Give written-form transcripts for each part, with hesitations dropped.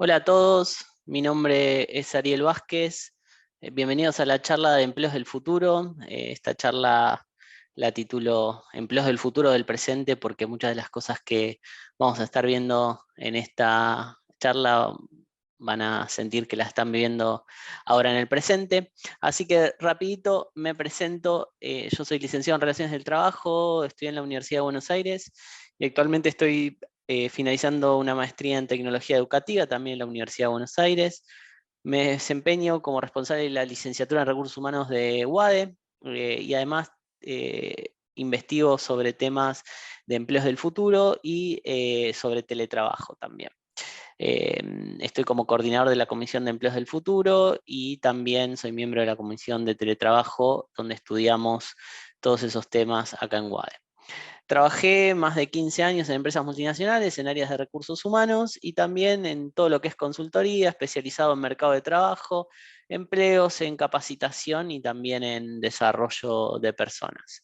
Hola a todos, mi nombre es Ariel Vázquez. Bienvenidos a la charla de Empleos del Futuro. Esta charla la titulo Empleos del Futuro del Presente porque muchas de las cosas que vamos a estar viendo en esta charla van a sentir que la están viviendo ahora en el presente. Así que rapidito me presento. Yo soy licenciado en Relaciones del Trabajo, estudié en la Universidad de Buenos Aires y actualmente estoy finalizando una maestría en tecnología educativa, también en la Universidad de Buenos Aires. Me desempeño como responsable de la licenciatura en recursos humanos de UADE y además investigo sobre temas de empleos del futuro y sobre teletrabajo también. Estoy como coordinador de la Comisión de Empleos del Futuro y también soy miembro de la Comisión de Teletrabajo, donde estudiamos todos esos temas acá en UADE. Trabajé más de 15 años en empresas multinacionales, en áreas de recursos humanos y también en todo lo que es consultoría, especializado en mercado de trabajo, empleos, en capacitación y también en desarrollo de personas.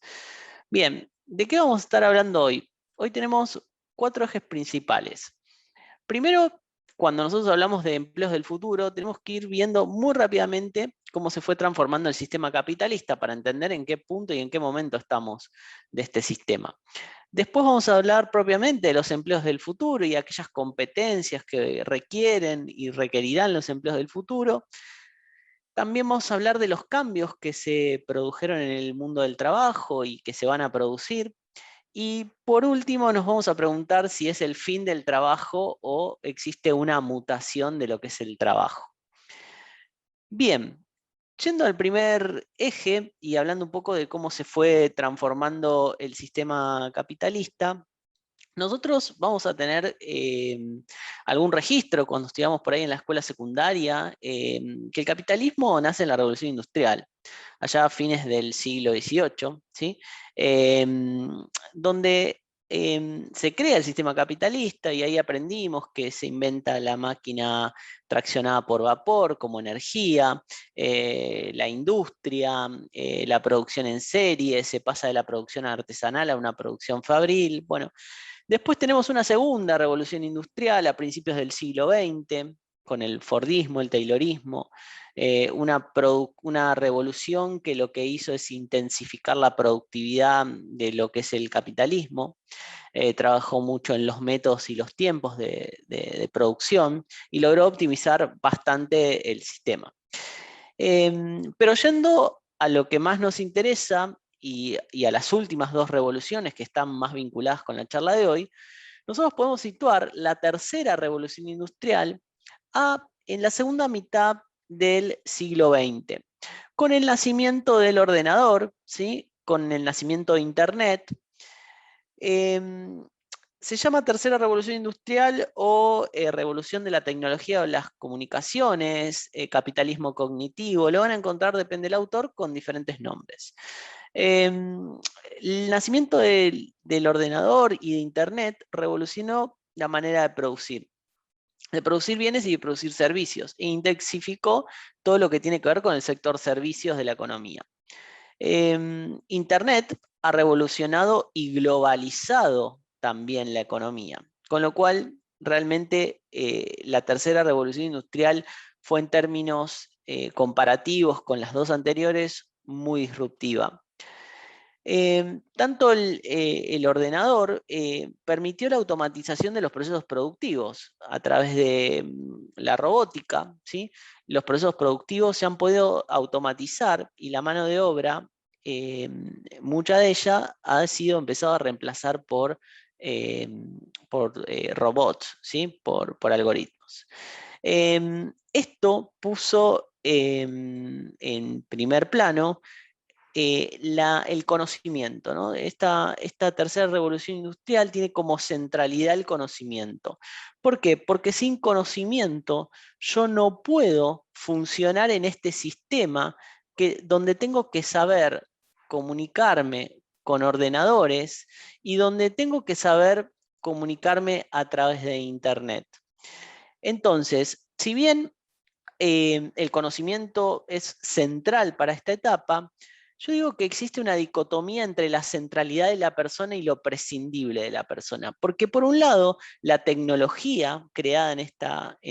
Bien, ¿de qué vamos a estar hablando hoy? Hoy tenemos 4 ejes principales. Primero, cuando nosotros hablamos de empleos del futuro, tenemos que ir viendo muy rápidamente cómo se fue transformando el sistema capitalista para entender en qué punto y en qué momento estamos de este sistema. Después vamos a hablar propiamente de los empleos del futuro y aquellas competencias que requieren y requerirán los empleos del futuro. También vamos a hablar de los cambios que se produjeron en el mundo del trabajo y que se van a producir. Y por último nos vamos a preguntar si es el fin del trabajo o existe una mutación de lo que es el trabajo. Bien, yendo al primer eje y hablando un poco de cómo se fue transformando el sistema capitalista, nosotros vamos a tener algún registro cuando estudiamos por ahí en la escuela secundaria, que el capitalismo nace en la Revolución Industrial, allá a fines del siglo XVIII, ¿sí? Donde se crea el sistema capitalista y ahí aprendimos que se inventa la máquina traccionada por vapor como energía, la industria, la producción en serie, se pasa de la producción artesanal a una producción fabril. Bueno, después tenemos una segunda revolución industrial a principios del siglo XX, con el Fordismo, el Taylorismo, una revolución que lo que hizo es intensificar la productividad de lo que es el capitalismo. Trabajó mucho en los métodos y los tiempos de producción y logró optimizar bastante el sistema. Pero yendo a lo que más nos interesa y a las últimas dos revoluciones que están más vinculadas con la charla de hoy, nosotros podemos situar la tercera revolución industrial en la segunda mitad del siglo XX, con el nacimiento del ordenador, ¿sí? Con el nacimiento de Internet. Se llama tercera revolución industrial o revolución de la tecnología o las comunicaciones, capitalismo cognitivo, lo van a encontrar, depende del autor, con diferentes nombres. El nacimiento del ordenador y de Internet revolucionó la manera de producir bienes y de producir servicios, e intensificó todo lo que tiene que ver con el sector servicios de la economía. Internet ha revolucionado y globalizado también la economía, con lo cual realmente la tercera revolución industrial fue en términos comparativos con las dos anteriores muy disruptiva. Tanto el ordenador permitió la automatización de los procesos productivos a través de la robótica, ¿sí? Los procesos productivos se han podido automatizar y la mano de obra, eh, mucha de ella ha sido empezado a reemplazar por robots, ¿sí? Por algoritmos. Esto puso en primer plano el conocimiento, ¿no? Esta tercera revolución industrial tiene como centralidad el conocimiento. ¿Por qué? Porque sin conocimiento yo no puedo funcionar en este sistema donde tengo que saber comunicarme con ordenadores y donde tengo que saber comunicarme a través de Internet. Entonces, si bien el conocimiento es central para esta etapa, Yo digo que existe una dicotomía entre la centralidad de la persona y lo prescindible de la persona, porque por un lado, la tecnología creada en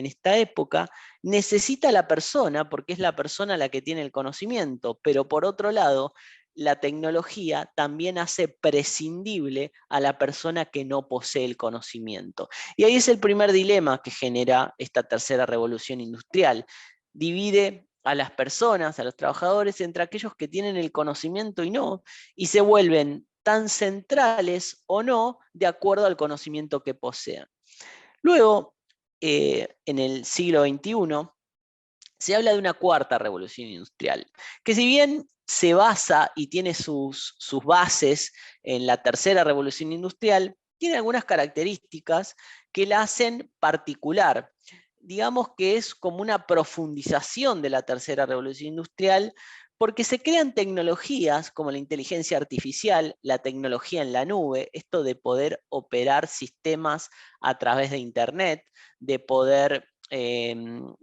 esta época necesita a la persona, porque es la persona la que tiene el conocimiento, pero por otro lado, la tecnología también hace prescindible a la persona que no posee el conocimiento. Y ahí es el primer dilema que genera esta tercera revolución industrial. Divide a las personas, a los trabajadores, entre aquellos que tienen el conocimiento y no, y se vuelven tan centrales o no de acuerdo al conocimiento que posean. Luego, en el siglo XXI, se habla de una cuarta revolución industrial, que si bien se basa y tiene sus bases en la tercera revolución industrial, tiene algunas características que la hacen particular. Digamos que es como una profundización de la tercera revolución industrial, porque se crean tecnologías como la inteligencia artificial, la tecnología en la nube, esto de poder operar sistemas a través de Internet, de poder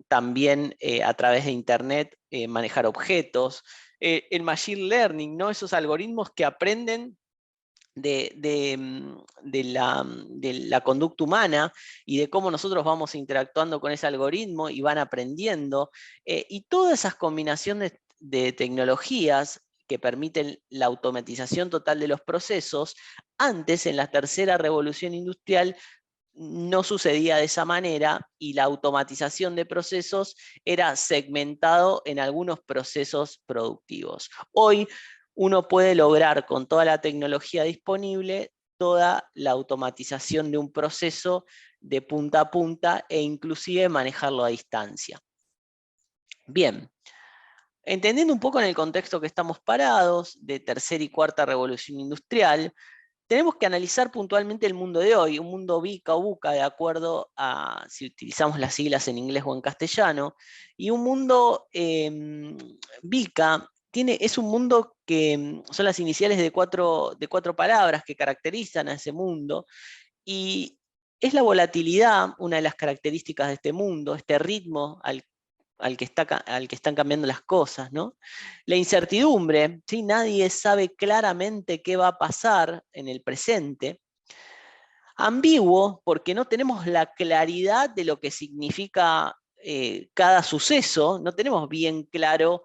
también a través de Internet manejar objetos, el machine learning, ¿no? Esos algoritmos que aprenden de la conducta humana y de cómo nosotros vamos interactuando con ese algoritmo y van aprendiendo. Y todas esas combinaciones de tecnologías que permiten la automatización total de los procesos, antes en la tercera revolución industrial no sucedía de esa manera y la automatización de procesos era segmentado en algunos procesos productivos. Hoy uno puede lograr con toda la tecnología disponible toda la automatización de un proceso de punta a punta e inclusive manejarlo a distancia. Bien, entendiendo un poco en el contexto que estamos parados de tercera y cuarta revolución industrial, tenemos que analizar puntualmente el mundo de hoy, un mundo VICA o VUCA, de acuerdo a si utilizamos las siglas en inglés o en castellano, y un mundo VICA es un mundo que son las iniciales de cuatro palabras que caracterizan a ese mundo, y es la volatilidad una de las características de este mundo, este ritmo al que están cambiando las cosas, ¿no? La incertidumbre, ¿sí? Nadie sabe claramente qué va a pasar en el presente. Ambiguo, porque no tenemos la claridad de lo que significa cada suceso, no tenemos bien claro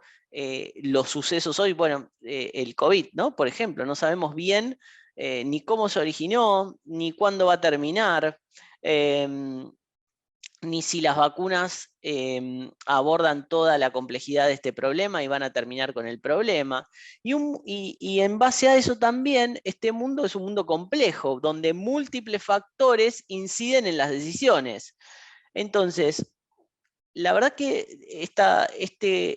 los sucesos hoy, bueno, el COVID, ¿no? Por ejemplo, no sabemos bien ni cómo se originó, ni cuándo va a terminar. Ni si las vacunas abordan toda la complejidad de este problema y van a terminar con el problema. Y en base a eso también, este mundo es un mundo complejo, donde múltiples factores inciden en las decisiones. Entonces, la verdad que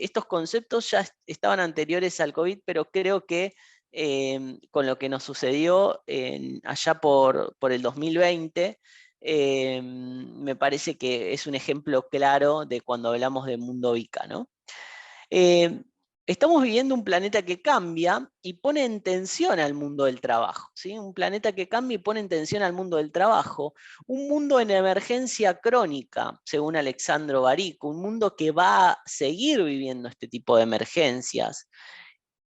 estos conceptos ya estaban anteriores al COVID, pero creo que con lo que nos sucedió allá por el 2020, me parece que es un ejemplo claro de cuando hablamos de mundo VICA, ¿no? Eh, Estamos viviendo un planeta que cambia y pone en tensión al mundo del trabajo, ¿sí? Un planeta que cambia y pone en tensión al mundo del trabajo. Un mundo en emergencia crónica, según Alexandro Barico, un mundo que va a seguir viviendo este tipo de emergencias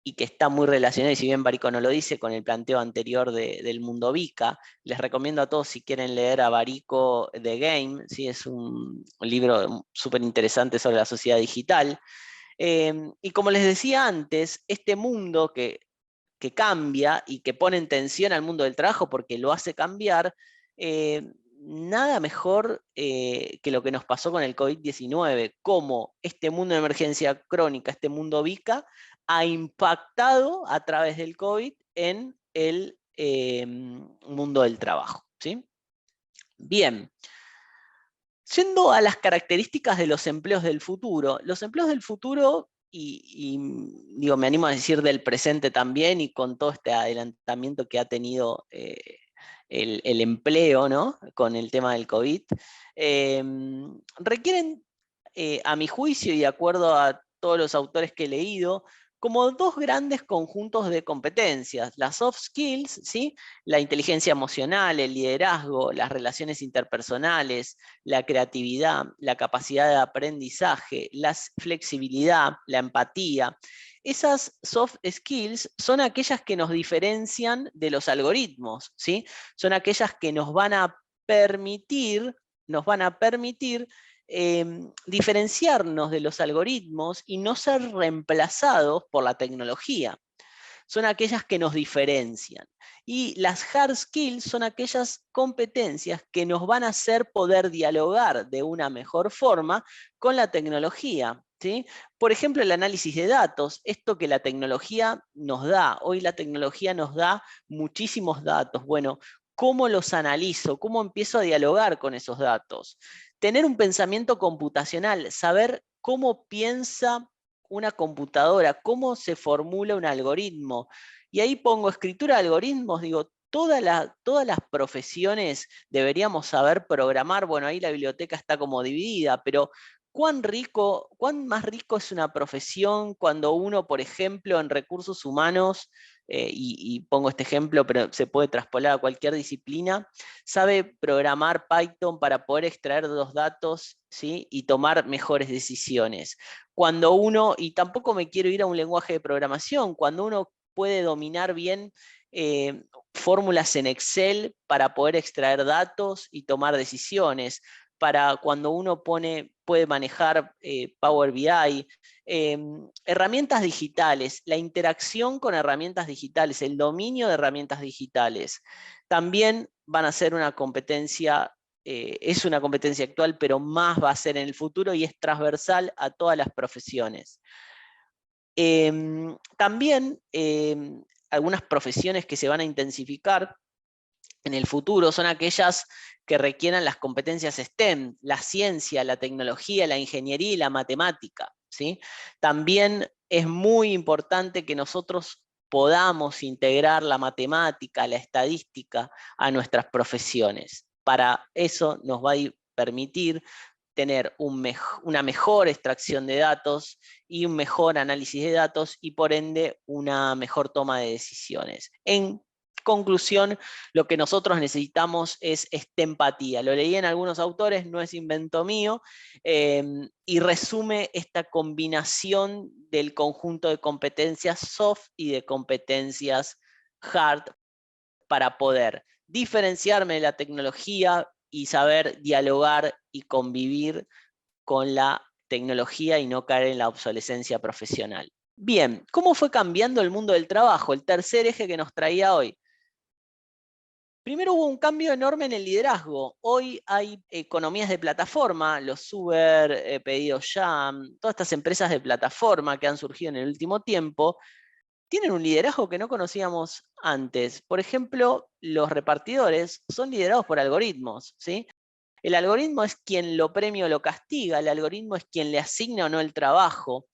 y que está muy relacionado, y si bien Barico no lo dice, con el planteo anterior del mundo VICA. Les recomiendo a todos si quieren leer a Barico The Game, ¿sí? Es un libro súper interesante sobre la sociedad digital. Y como les decía antes, este mundo que cambia y que pone en tensión al mundo del trabajo porque lo hace cambiar, nada mejor que lo que nos pasó con el COVID-19, cómo este mundo de emergencia crónica, este mundo VICA, ha impactado a través del COVID en el mundo del trabajo, ¿sí? Bien. Yendo a las características de los empleos del futuro, los empleos del futuro, digo, me animo a decir del presente también, y con todo este adelantamiento que ha tenido el empleo, ¿no? Con el tema del COVID, requieren, a mi juicio y de acuerdo a todos los autores que he leído, como dos grandes conjuntos de competencias: las soft skills, ¿sí? La inteligencia emocional, el liderazgo, las relaciones interpersonales, la creatividad, la capacidad de aprendizaje, la flexibilidad, la empatía. esas soft skills son aquellas que nos diferencian de los algoritmos, ¿sí? Son aquellas que nos van a permitir diferenciarnos de los algoritmos y no ser reemplazados por la tecnología. Son aquellas que nos diferencian. Y las hard skills son aquellas competencias que nos van a hacer poder dialogar de una mejor forma con la tecnología, ¿sí? Por ejemplo, el análisis de datos, esto que la tecnología nos da. Hoy la tecnología nos da muchísimos datos. Bueno, ¿cómo los analizo? ¿Cómo empiezo a dialogar con esos datos? Tener un pensamiento computacional, saber cómo piensa una computadora, cómo se formula un algoritmo. Y ahí pongo escritura de algoritmos, digo, todas las profesiones deberíamos saber programar. Bueno, ahí la biblioteca está como dividida, pero cuán más rico es una profesión cuando uno, por ejemplo, en recursos humanos, y pongo este ejemplo, pero se puede traspolar a cualquier disciplina, sabe programar Python para poder extraer los datos, ¿sí? Y tomar mejores decisiones. Cuando uno, y tampoco me quiero ir a un lenguaje de programación, cuando uno puede dominar bien fórmulas en Excel para poder extraer datos y tomar decisiones, para cuando uno puede manejar Power BI, herramientas digitales, la interacción con herramientas digitales, el dominio de herramientas digitales, también van a ser una competencia, es una competencia actual, pero más va a ser en el futuro y es transversal a todas las profesiones. También algunas profesiones que se van a intensificar en el futuro son aquellas que requieran las competencias STEM, la ciencia, la tecnología, la ingeniería y la matemática, ¿sí? También es muy importante que nosotros podamos integrar la matemática, la estadística a nuestras profesiones. Para eso nos va a permitir tener una mejor extracción de datos y un mejor análisis de datos y por ende una mejor toma de decisiones. En conclusión, lo que nosotros necesitamos es esta empatía. Lo leí en algunos autores, no es invento mío, y resume esta combinación del conjunto de competencias soft y de competencias hard para poder diferenciarme de la tecnología y saber dialogar y convivir con la tecnología y no caer en la obsolescencia profesional. Bien, ¿cómo fue cambiando el mundo del trabajo? El tercer eje que nos traía hoy. Primero hubo un cambio enorme en el liderazgo. Hoy hay economías de plataforma, los Uber, Pedidos Ya, todas estas empresas de plataforma que han surgido en el último tiempo, tienen un liderazgo que no conocíamos antes. Por ejemplo, los repartidores son liderados por algoritmos, ¿sí? El algoritmo es quien lo premia o lo castiga, el algoritmo es quien le asigna o no el trabajo.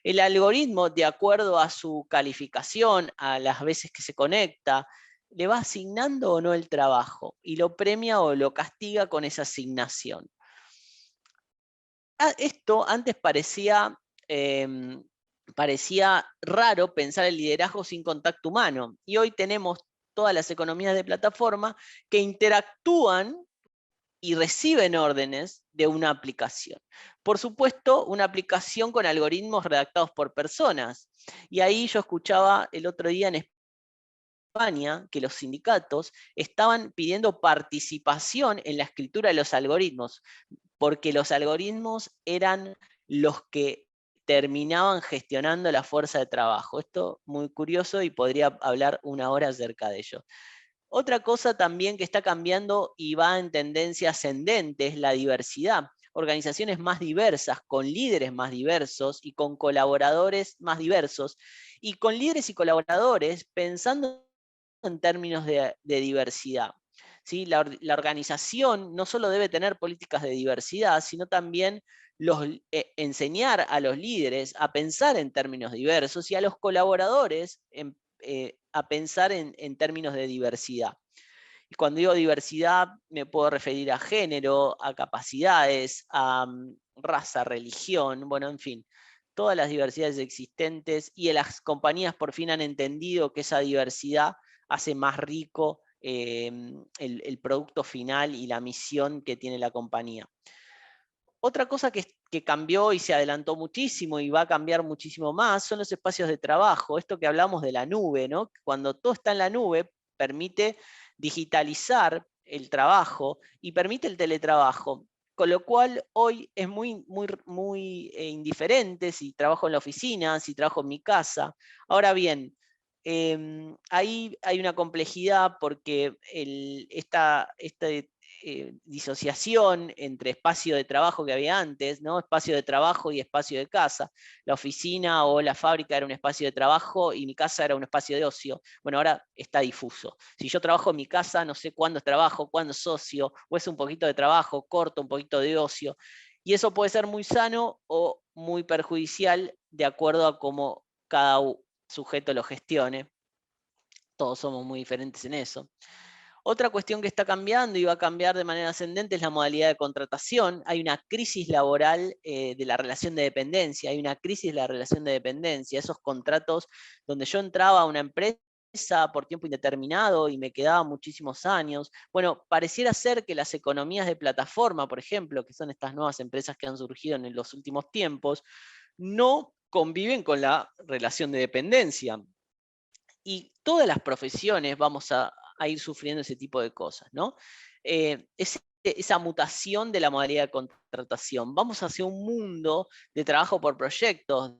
El algoritmo, de acuerdo a su calificación, a las veces que se conecta, le va asignando o no el trabajo y lo premia o lo castiga con esa asignación. Esto antes parecía raro pensar el liderazgo sin contacto humano y hoy tenemos todas las economías de plataforma que interactúan y reciben órdenes de una aplicación. Por supuesto, una aplicación con algoritmos redactados por personas. Y ahí yo escuchaba el otro día en España que los sindicatos estaban pidiendo participación en la escritura de los algoritmos, porque los algoritmos eran los que terminaban gestionando la fuerza de trabajo. Esto muy curioso y podría hablar una hora acerca de ello. Otra cosa también que está cambiando y va en tendencia ascendente es la diversidad. Organizaciones más diversas, con líderes más diversos y con colaboradores más diversos, y con líderes y colaboradores pensando en términos de diversidad. ¿Sí? La organización no solo debe tener políticas de diversidad, sino también enseñar a los líderes a pensar en términos diversos y a los colaboradores a pensar en términos de diversidad. Y cuando digo diversidad me puedo referir a género, a capacidades, a raza, religión, bueno, en fin, todas las diversidades existentes, y las compañías por fin han entendido que esa diversidad hace más rico el producto final y la misión que tiene la compañía. Otra cosa que cambió y se adelantó muchísimo y va a cambiar muchísimo más son los espacios de trabajo. Esto que hablamos de la nube, ¿no? Cuando todo está en la nube, permite digitalizar el trabajo y permite el teletrabajo. Con lo cual hoy es muy indiferente si trabajo en la oficina, si trabajo en mi casa. Ahora bien, ahí hay una complejidad porque esta disociación entre espacio de trabajo que había antes, ¿no? Espacio de trabajo y espacio de casa. La oficina o la fábrica era un espacio de trabajo y mi casa era un espacio de ocio. Bueno, ahora está difuso. Si yo trabajo en mi casa, no sé cuándo es trabajo, cuándo es ocio, o es un poquito de trabajo, corto, un poquito de ocio. Y eso puede ser muy sano o muy perjudicial de acuerdo a cómo cada sujeto lo gestione. Todos somos muy diferentes en eso. Otra cuestión que está cambiando y va a cambiar de manera ascendente es la modalidad de contratación. Hay una crisis laboral de la relación de dependencia, hay una crisis de la relación de dependencia, esos contratos donde yo entraba a una empresa por tiempo indeterminado y me quedaba muchísimos años. Bueno, pareciera ser que las economías de plataforma, por ejemplo, que son estas nuevas empresas que han surgido en los últimos tiempos, no conviven con la relación de dependencia. Y todas las profesiones vamos a ir sufriendo ese tipo de cosas, ¿no? Esa mutación de la modalidad de contratación. Vamos hacia un mundo de trabajo por proyectos,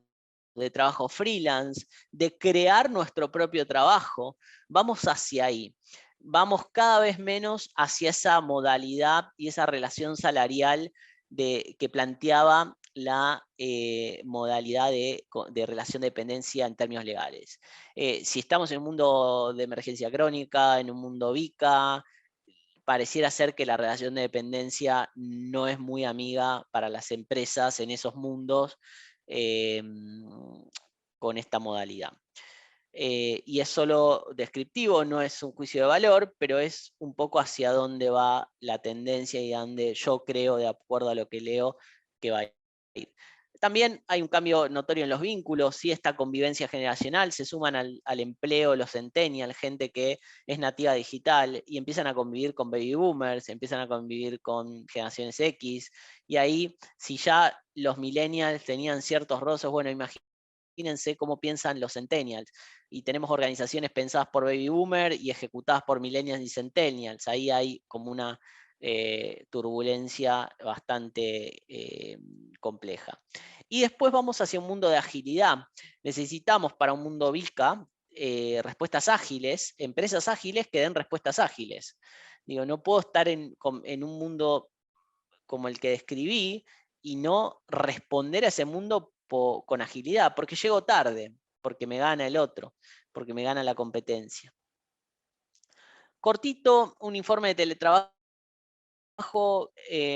de trabajo freelance, de crear nuestro propio trabajo. Vamos hacia ahí. Vamos cada vez menos hacia esa modalidad y esa relación salarial que planteaba la modalidad de relación de dependencia en términos legales. Si estamos en un mundo de emergencia crónica, en un mundo VICA, pareciera ser que la relación de dependencia no es muy amiga para las empresas en esos mundos con esta modalidad. Y es solo descriptivo, no es un juicio de valor, pero es un poco hacia dónde va la tendencia y a dónde yo creo, de acuerdo a lo que leo, que va a ir. También hay un cambio notorio en los vínculos, ¿sí? Esta convivencia generacional, se suman al empleo los centennials, gente que es nativa digital, y empiezan a convivir con baby boomers, empiezan a convivir con generaciones X, y ahí, si ya los millennials tenían ciertos rozos, bueno, imagínense cómo piensan los centennials. Y tenemos organizaciones pensadas por baby boomer y ejecutadas por millennials y centennials. Ahí hay como una turbulencia bastante compleja. Y después vamos hacia un mundo de agilidad. Necesitamos para un mundo VICA respuestas ágiles, empresas ágiles que den respuestas ágiles. Digo, no puedo estar en un mundo como el que describí y no responder a ese mundo con agilidad, porque llego tarde, porque me gana el otro, porque me gana la competencia. Cortito, un informe de teletrabajo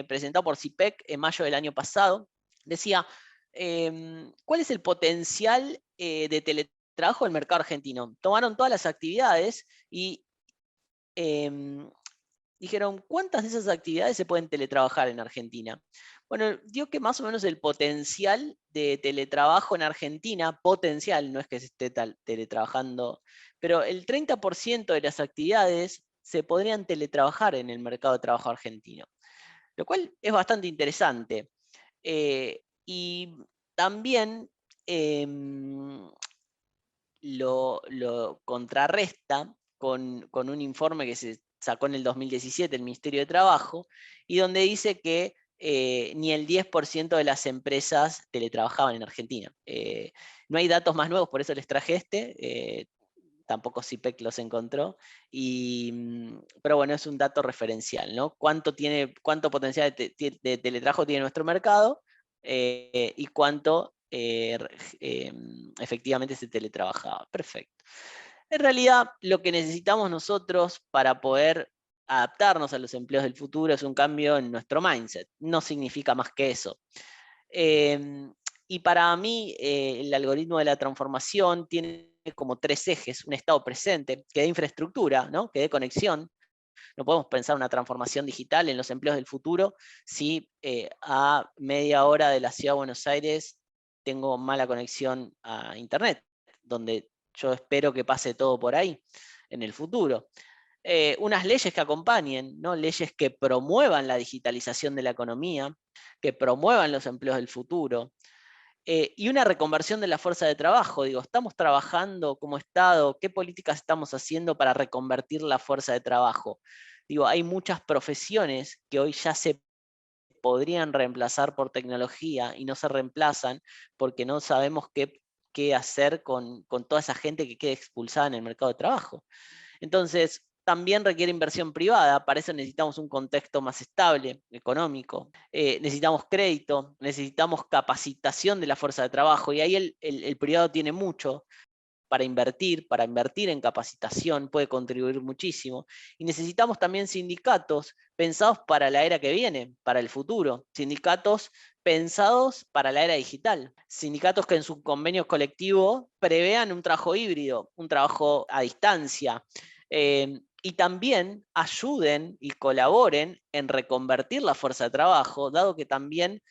presentado por CIPEC en mayo del año pasado, decía, ¿cuál es el potencial de teletrabajo del mercado argentino? Tomaron todas las actividades y dijeron, ¿cuántas de esas actividades se pueden teletrabajar en Argentina? Bueno, dio que más o menos el potencial de teletrabajo en Argentina, potencial, no es que se esté teletrabajando, pero el 30% de las actividades se podrían teletrabajar en el mercado de trabajo argentino, lo cual es bastante interesante. Y también lo contrarresta con un informe que se sacó en el 2017 el Ministerio de Trabajo, y donde dice que ni el 10% de las empresas teletrabajaban en Argentina. No hay datos más nuevos, por eso les traje tampoco CIPEC los encontró, pero bueno, es un dato referencial, ¿no? ¿Cuánto potencial de teletrabajo tiene nuestro mercado y cuánto efectivamente se teletrabajaba? Perfecto. En realidad, lo que necesitamos nosotros para poder adaptarnos a los empleos del futuro es un cambio en nuestro mindset. No significa más que eso. Y para mí, el algoritmo de la transformación tiene como 3 ejes: un estado presente, que dé infraestructura, ¿no? Que dé conexión. No podemos pensar una transformación digital en los empleos del futuro si a media hora de la ciudad de Buenos Aires tengo mala conexión a Internet, donde yo espero que pase todo por ahí en el futuro. Unas leyes que acompañen, ¿no? Leyes que promuevan la digitalización de la economía, que promuevan los empleos del futuro. Y una reconversión de la fuerza de trabajo. Digo, ¿estamos trabajando como Estado? ¿Qué políticas estamos haciendo para reconvertir la fuerza de trabajo? Digo, hay muchas profesiones que hoy ya se podrían reemplazar por tecnología y no se reemplazan porque no sabemos qué hacer con toda esa gente que quede expulsada en el mercado de trabajo. Entonces, también requiere inversión privada, para eso necesitamos un contexto más estable, económico, necesitamos crédito, necesitamos capacitación de la fuerza de trabajo, y ahí el privado tiene mucho para invertir en capacitación, puede contribuir muchísimo. Y necesitamos también sindicatos pensados para la era que viene, para el futuro. Sindicatos pensados para la era digital. Sindicatos que en su convenio colectivo prevean un trabajo híbrido, un trabajo a distancia. Y también ayuden y colaboren en reconvertir la fuerza de trabajo, dado que también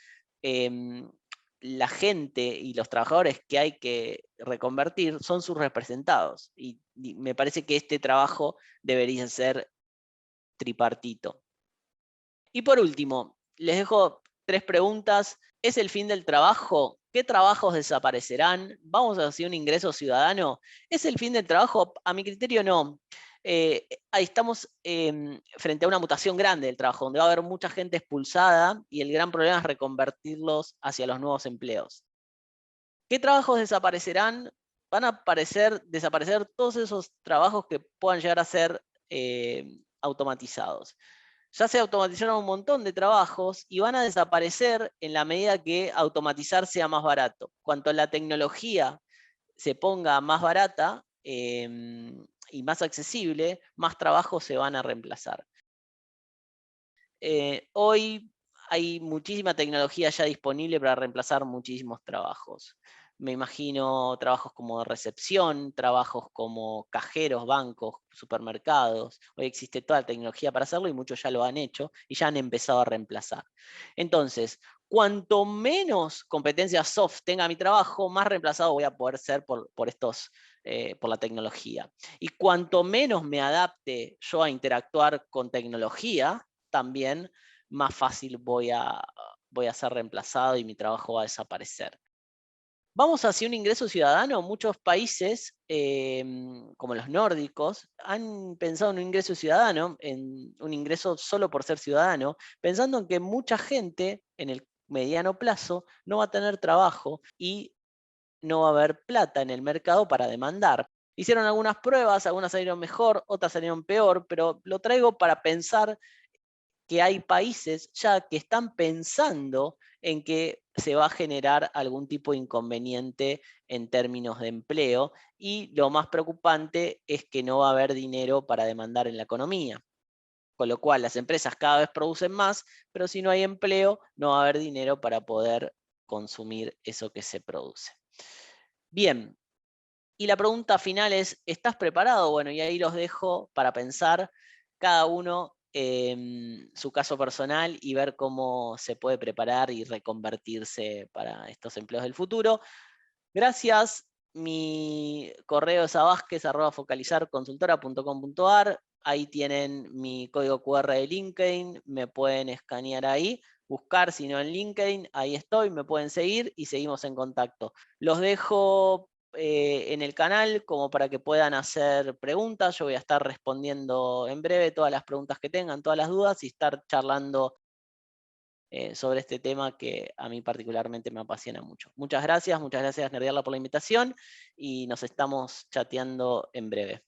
la gente y los trabajadores que hay que reconvertir son sus representados. Y me parece que este trabajo debería ser tripartito. Y por último, les dejo 3 preguntas. ¿Es el fin del trabajo? ¿Qué trabajos desaparecerán? ¿Vamos hacia un ingreso ciudadano? ¿Es el fin del trabajo? A mi criterio no. Ahí estamos frente a una mutación grande del trabajo, donde va a haber mucha gente expulsada y el gran problema es reconvertirlos hacia los nuevos empleos. ¿Qué trabajos desaparecerán? Van a desaparecer todos esos trabajos que puedan llegar a ser automatizados. Ya se automatizaron un montón de trabajos y van a desaparecer en la medida que automatizar sea más barato. Cuanto la tecnología se ponga más barata y más accesible, más trabajos se van a reemplazar. Hoy hay muchísima tecnología ya disponible para reemplazar muchísimos trabajos. Me imagino trabajos como recepción, trabajos como cajeros, bancos, supermercados. Hoy existe toda la tecnología para hacerlo y muchos ya lo han hecho y ya han empezado a reemplazar. Entonces, cuanto menos competencias soft tenga mi trabajo, más reemplazado voy a poder ser por la tecnología. Y cuanto menos me adapte yo a interactuar con tecnología, también más fácil voy a ser reemplazado y mi trabajo va a desaparecer. Vamos hacia un ingreso ciudadano. Muchos países, como los nórdicos, han pensado en un ingreso ciudadano, en un ingreso solo por ser ciudadano, pensando en que mucha gente en el mediano plazo no va a tener trabajo y no va a haber plata en el mercado para demandar. Hicieron algunas pruebas, algunas salieron mejor, otras salieron peor, pero lo traigo para pensar que hay países ya que están pensando en que se va a generar algún tipo de inconveniente en términos de empleo, y lo más preocupante es que no va a haber dinero para demandar en la economía. Con lo cual las empresas cada vez producen más, pero si no hay empleo, no va a haber dinero para poder consumir eso que se produce. Bien, y la pregunta final es, ¿estás preparado? Bueno, y ahí los dejo para pensar cada uno su caso personal y ver cómo se puede preparar y reconvertirse para estos empleos del futuro. Gracias. Mi correo es abasquez@focalizarconsultora.com.ar. Ahí tienen mi código QR de LinkedIn, me pueden escanear ahí, buscar si no en LinkedIn, ahí estoy, me pueden seguir y seguimos en contacto. Los dejo en el canal como para que puedan hacer preguntas. Yo voy a estar respondiendo en breve todas las preguntas que tengan, todas las dudas, y estar charlando sobre este tema que a mí particularmente me apasiona mucho. Muchas gracias Nerdiarla por la invitación y nos estamos chateando en breve.